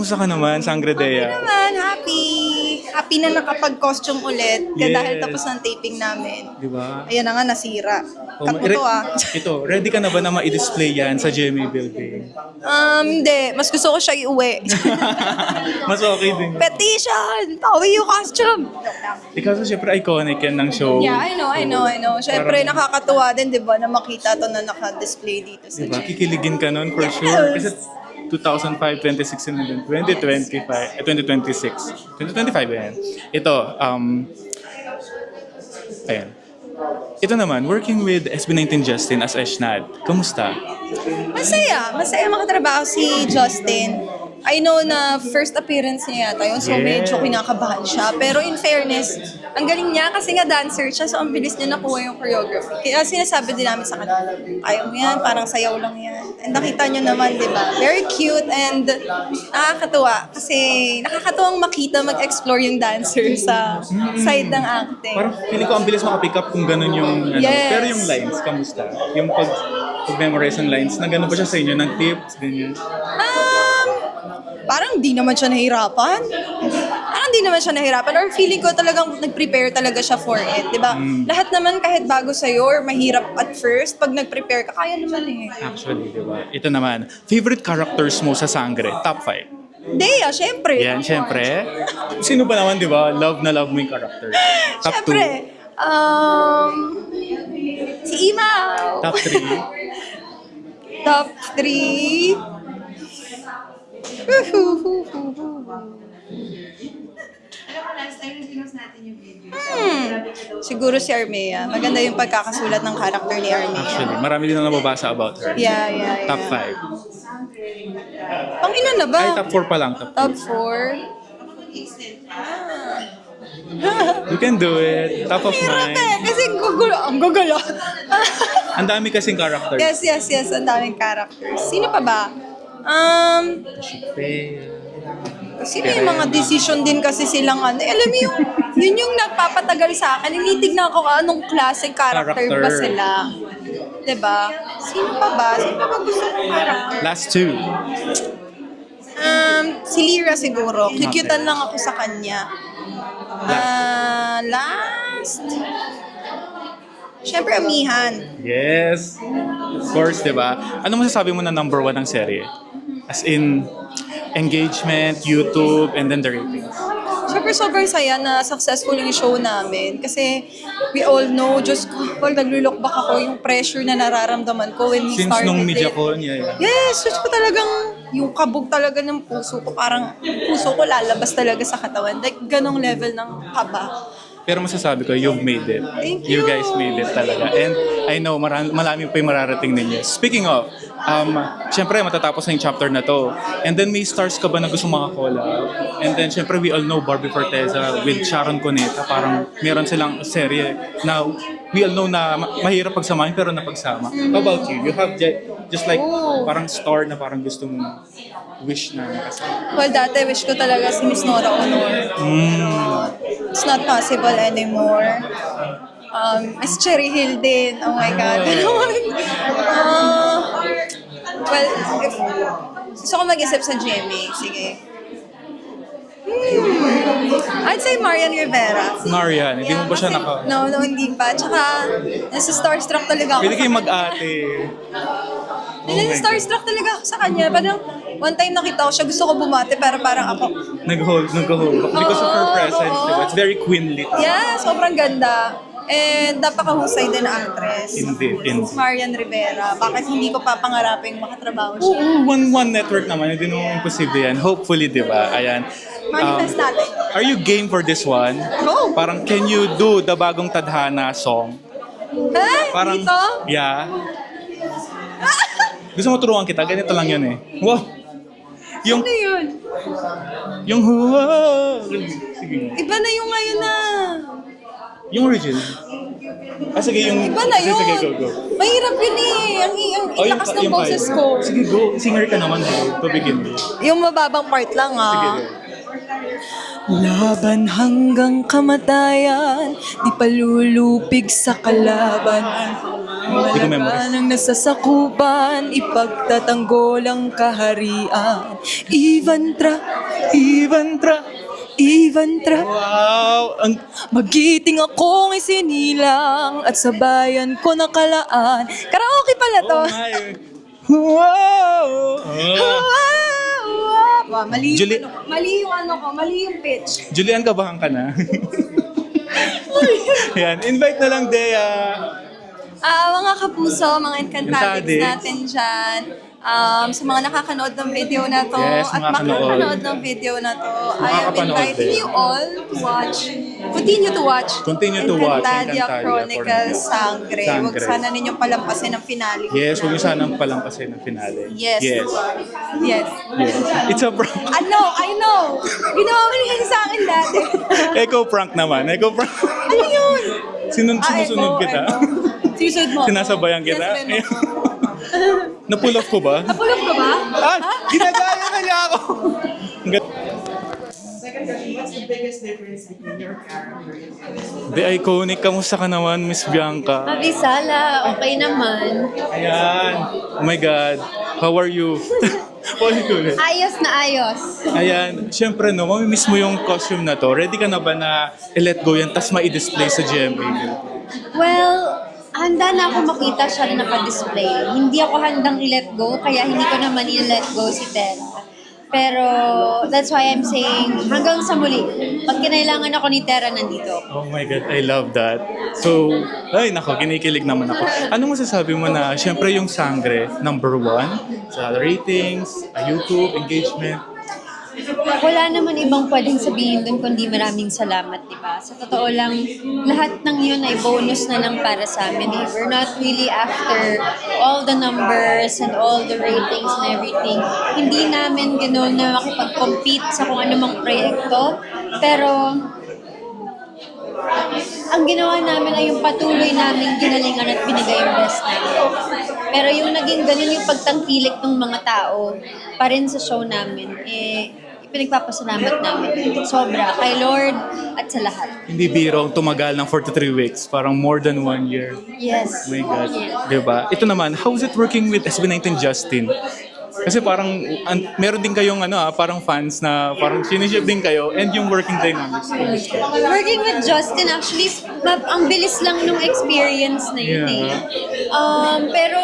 Kumusta ka naman, Sangre Dea? Naman, happy. Happy na nakapag-costume ulit. Yes. Dahil tapos ng taping namin. Di ba? Ayan na nga, nasira. Oh, Kaputo Ito, ready ka na ba na ma-display yan sa GMA building? Hindi. Mas gusto ko siya iuwi. Mas okay din. Petition! Pauwi yung costume! Ikaw so, syempre iconic yan ng show. Yeah, I know. Siyempre, nakakatuwa din, di ba, na makita to na naka-display dito sa Diba? GMA. Kikiligin ka nun for sure. Kasi 2005, 2016, and then 2025, 2026. 2025 yan. Ito, ayan. Ito naman, working with SB19 Justin as Eshnad. Kamusta? Masaya makatrabaho si Justin. I know na first appearance niya yata yun, so Yeah. medyo kinakabahan siya. Pero in fairness, ang galing niya kasi nga dancer siya, so ang bilis niya nakuha yung choreography. Kaya sinasabi din namin sa kanya, ayaw mo yan, parang sayaw lang yan. And nakita niyo naman, di ba? Very cute and nakakatuwa. Kasi nakakatuwang makita mag-explore yung dancer sa side ng acting. Parang feeling ko ang bilis makapick up kung ganun yung ano. Yes. Pero yung lines, kamusta? Yung pag-memorize ng lines, na ganun ba siya sa inyo? Ng tips, ganyan? Parang di naman siya nahirapan. Or feeling ko talagang nag-prepare talaga siya for it, di ba? Lahat naman kahit bago sa'yo or mahirap at first, pag nag-prepare ka, kaya naman eh. Actually, di ba? Ito naman, favorite characters mo sa Sangre? Top 5. Dea, syempre. Yan, syempre. Sino ba naman, di ba? Love na love mo yung character. Top Syempre. Si Imaw. 2. Top 3. Top 3. Siguro si Armea. Maganda yung pagkakasulat ng character ni Armea. Actually, marami din na nababasa about her. Yeah. Top 5. Pang ilan na ba? Ay, top 4 pa lang. Top 4. You can do it. Top of Hirap mind. kasi ang gugulo. Ang dami kasing characters. Yes. Ang daming characters. Sino pa ba? Sino yung mga decision din kasi silang ano. Alam mo yun yung nagpapatagal sa akin. Initignan ko anong klaseng character ba Character. sila. Diba? Sino pa ba? Sino pa ba gusto kong character? Last 2. Si Lyra siguro. Kikitan lang ako sa kanya. Last. Siyempre, Amihan. Yes. Of course, di ba? Ano masasabi mo na number 1 ng serye? As in, engagement, YouTube, and then the ratings. Siyempre, sobrang saya na successful yung show namin. Kasi we all know, Diyos ko, pag naglulook back ako, yung pressure na nararamdaman ko when we Since started nung it. MediaCon, yeah. Yes, Diyos ko talagang, yung kabog talaga ng puso ko, parang puso ko lalabas talaga sa katawan. Like, ganong level ng kaba. Pero masasabi ko, you've made it. Thank You you. guys made it talaga. And I know, marami pa yung mararating ninyo. Speaking of, syempre matatapos na yung chapter na to. And then may stars ka ba na gusto makakollab? And then syempre we all know Barbie Forteza with Sharon Cuneta. Parang meron silang serye na we all know na mahirap pagsamahin pero napagsama. How about you? You have just like parang star na parang gusto mong wish na makasama. Well, dati wish ko talaga si Miss Nora Honor. It's not possible anymore. Miss Cherry Hill din. Oh my God. Well, if gusto ko mag-isip sa GMA, sige. I'd say Marian Rivera. Marian, hindi mo ba siya kasi- naka... No, hindi pa. Tsaka, nasa starstruck talaga ako. Pwede kayo mag-ate. Starstruck talaga ako sa kanya. Parang one time nakita ko siya, gusto ko bumate, pero parang ako, Nag-hold. Because of her presence, diba? It's very queenly. yeah, sobrang ganda. And napakahusay din na actress. Indeed. Marian Rivera. Bakit hindi ko papangarapin makatrabaho siya? Oo, one network naman. Hindi naman imposible yan. Hopefully, di ba? Ayan. Manifest natin. Are you game for this one? Go! Parang, can you do the bagong Tadhana song? Ha? Parang, Dito? yeah. Gusto mo turuan kita? Ganito lang yun eh. Wow! Yung, Ano yun? yung huwa. Sige. Iba na yung ngayon na. Yung original. Sige, yung... Iba na yun. Sige, go. Mahirap yun eh. Ang lakas ng yung boses kaya. ko. Sige, go. Singer ka naman, bro. To begin with. Yung mababang part lang Sige, ah. go. Laban hanggang kamatayan, di palulupig sa kalaban. Hindi ko memorize. Malaga ng nasasakupan, ipagtatanggol ang kaharian. Ivantra, Ivantra! Ivantra. Wow! Ang Magiting akong isinilang at sa bayan ko nakalaan. Karaoke pala to. oh my. Wow! Wow, mali yung Julie- ano ko. Mali yung pitch. Julian, kabahan ka na. Yan, invite na lang, Dea. Mga kapuso, mga Encantadix Encantadix. natin dyan. Sa mga nakakanood ng video na to Yes, at makakanood. makakanood ng video na to, I am Makakapanood inviting din. you all to watch. Continue to watch. Continue to watch Encantadia Encantadia Chronicles Chronicles. Sangre. Huwag Sangre. sana ninyong palampasin ang finale. Yes, huwag niyo sanang palampasin ng finale. Yes. Yes. Yes. Yes. It's a prank. I know. Ginawa mo niya sa akin dati. Echo prank naman. Echo prank. Ano yun? Sinusunod kita. Sinusunod mo. Sinasabayan kita. Yes, Na-pull off ko ba? Napulog ka ba? Ah! Ginagaya na niya ako! Second question, what's the biggest difference between your character and The iconic, kamusta ka naman, Miss Bianca? Abisala, okay naman. Ayan. Oh my God. How are you? Ulit. Ayos na ayos. Ayan. Siyempre, no, mamimiss mo yung costume na to. Ready ka na ba na i-let go yan tas ma-display sa GMA? Well, handa na ako makita siya na naka-display. Hindi ako handang i-let go, kaya hindi ko naman i-let go si Tera. Pero that's why I'm saying, hanggang sa muli, pag kinailangan ako ni Tera, nandito ako. Oh my God, I love that. So, ay nako, kinikilig naman ako. Anong masasabi mo na, siyempre yung Sangre, number 1 sa ratings, YouTube, engagement? Wala naman ibang pwedeng sabihin dun kundi maraming salamat, di ba? Sa totoo lang, lahat ng yun ay bonus na lang para sa amin. We're not really after all the numbers and all the ratings and everything. Hindi namin gano'n na makipag-compete sa kung anumang proyekto. Pero, ang ginawa namin ay yung patuloy namin ginalingan at binigay yung best namin. Pero yung naging ganun yung pagtangkilik ng mga tao pa rin sa show namin, pinagpapasalamat namin. Sobra. Kay Lord at sa lahat. Hindi birong tumagal ng 43 weeks, parang more than 1 year. Yes. Oh my God. Yes. Diba? Ito naman, how's it working with SB19 Justin? Kasi parang, meron din kayong parang fans na parang siniship din kayo and yung working dynamics. Working with Justin, actually, ang bilis lang nung experience na yun Yeah. Pero,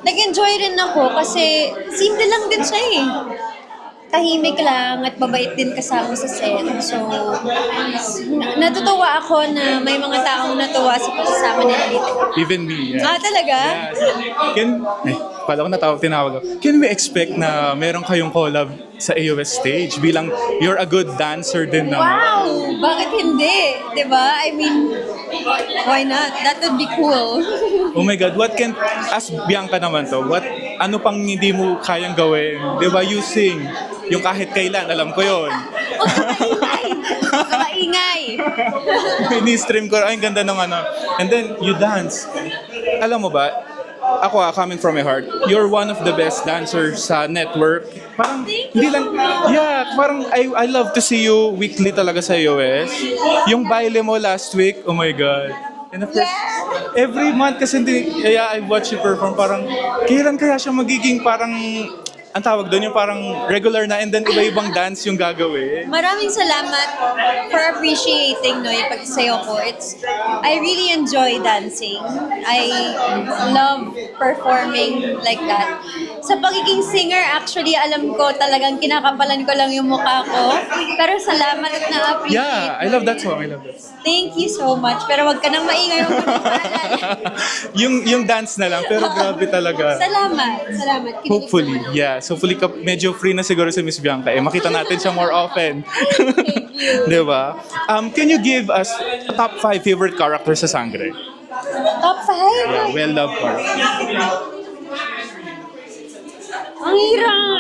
nag-enjoy rin ako kasi simple lang din siya eh. Tahimik lang at babait din kasama sa set. So, natutuwa ako na may mga taong natuwa sa pagsasama nila dito. Even me. Yeah. Talaga? Yes. Pala ko tinawag ako. Can we expect na meron kayong collab sa AOS stage bilang you're a good dancer din naman? Wow! Bakit hindi? Diba? I mean, why not? That would be cool. Oh my God, as Bianca naman to, ano pang hindi mo kayang gawin? Di ba, you sing. Yung kahit kailan, alam ko yon. Kaingay! Ini-stream ko, ay, ang ganda ng ano. And then, you dance. Alam mo ba, ako coming from my heart, you're one of the best dancers sa network. Parang, hindi lang, parang I love to see you weekly talaga sa iOS. Yung baile mo last week, oh my God. And of course, every month kasi I watch you perform, parang, kailan kaya siya magiging parang, ang tawag doon, yung parang regular na and then iba-ibang dance yung gagawin. Maraming salamat for appreciating yung pagsasayaw ko. I really enjoy dancing. I love performing like that. Sa pagiging singer, actually, alam ko talagang kinakapalan ko lang yung mukha ko. Pero salamat at na-appreciate. Yeah, I love that song. Thank you so much. Pero wag ka nang maingay ng yung dance na lang, pero grabe talaga. Salamat. Hopefully, yeah. So hopefully medyo free na siguro si Miss Bianca. Makita natin siya more often. Thank you. Diba? Can you give us top 5 favorite characters sa Sangre? Top 5? Yeah, well-loved characters. Ang hirap!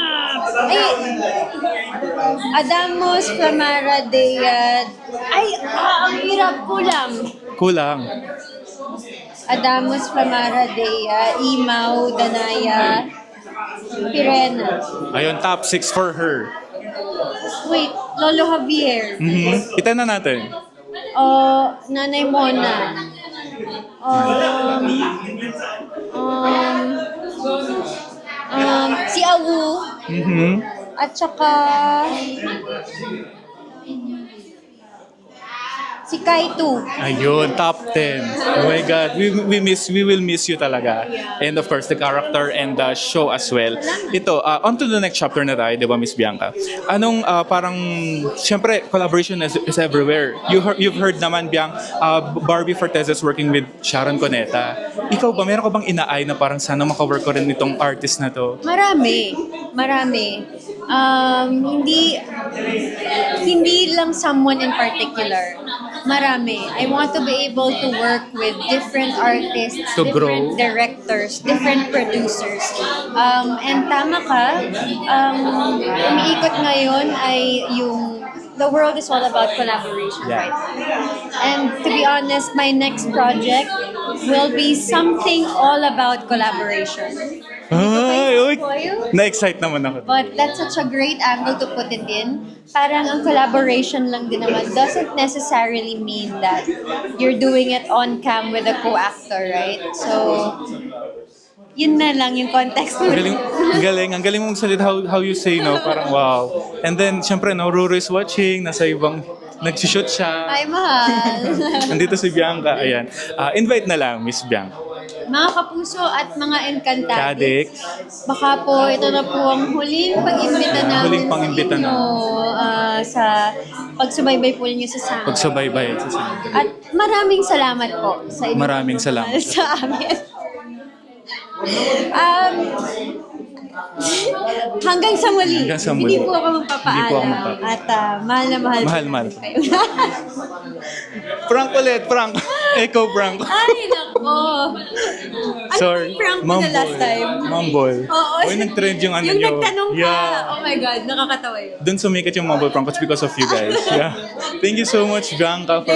Adamos, Flamara, Deyad. Ang hirap. Kulang. Adamos, Flamara, Dea, Imaw, Danaya, Pirena. Ayun, top 6 for her. Wait, Lolo Javier. Kita na natin. Nanay Mona. Si Awu, Mhm. at saka si Kaitu. Ayun, top 10. Oh my God, we will miss you talaga. And of course, the character and the show as well. Ito, on to the next chapter na tayo, di ba, Miss Bianca? Anong parang, syempre, collaboration is everywhere. You've heard naman, Barbie Forteza is working with Sharon Cuneta. Ikaw ba, meron ka bang inaay na parang sana makawork ko rin itong artist na to? Marami. Hindi lang someone in particular. Marami. I want to be able to work with different artists, To grow. different directors, different producers. And tama ka, umiikot ngayon ay the world is all about collaboration, Yeah. right? And to be honest, my next project will be something all about collaboration. Ay, uy! Spoil? Na-excite naman ako. But that's such a great angle to put it in. Parang ang collaboration lang din naman doesn't necessarily mean that you're doing it on cam with a co-actor, right? So, yun na lang yung context mo. Ang galing mong salit how you say, no? Parang wow. And then, syempre, no, Ruru is watching, nasa ibang, nagsishoot siya. Ay, mahal. Nandito si Bianca, ayan. Invite na lang, Miss Bianca. Mga kapuso at mga Kadik. encantadics, baka po ito na po ang huling pag-imbita namin Huling pang-imbita sa inyo sa pagsubaybay po ninyo sa amin. Pagsubaybay. At maraming salamat po sa inyo. Maraming salamat. Sa amin. Hanggang sa muli. Hanggang sa muli. Hindi po ako magpapaalam. At mahal na mahal. Mahal. po kayo. Prank ulit, prank. Ikaw, prank. Ay, nako. Sorry. Prank mo na last time? Mumble. Oo. Uy, nag-trend yung ano Yung nyo. nagtanong ka. Yeah. Oh my God, nakakatawa yun. Doon sumikat yung mumble prank. It's because of you guys. Yeah. Thank you so much, Bianca, for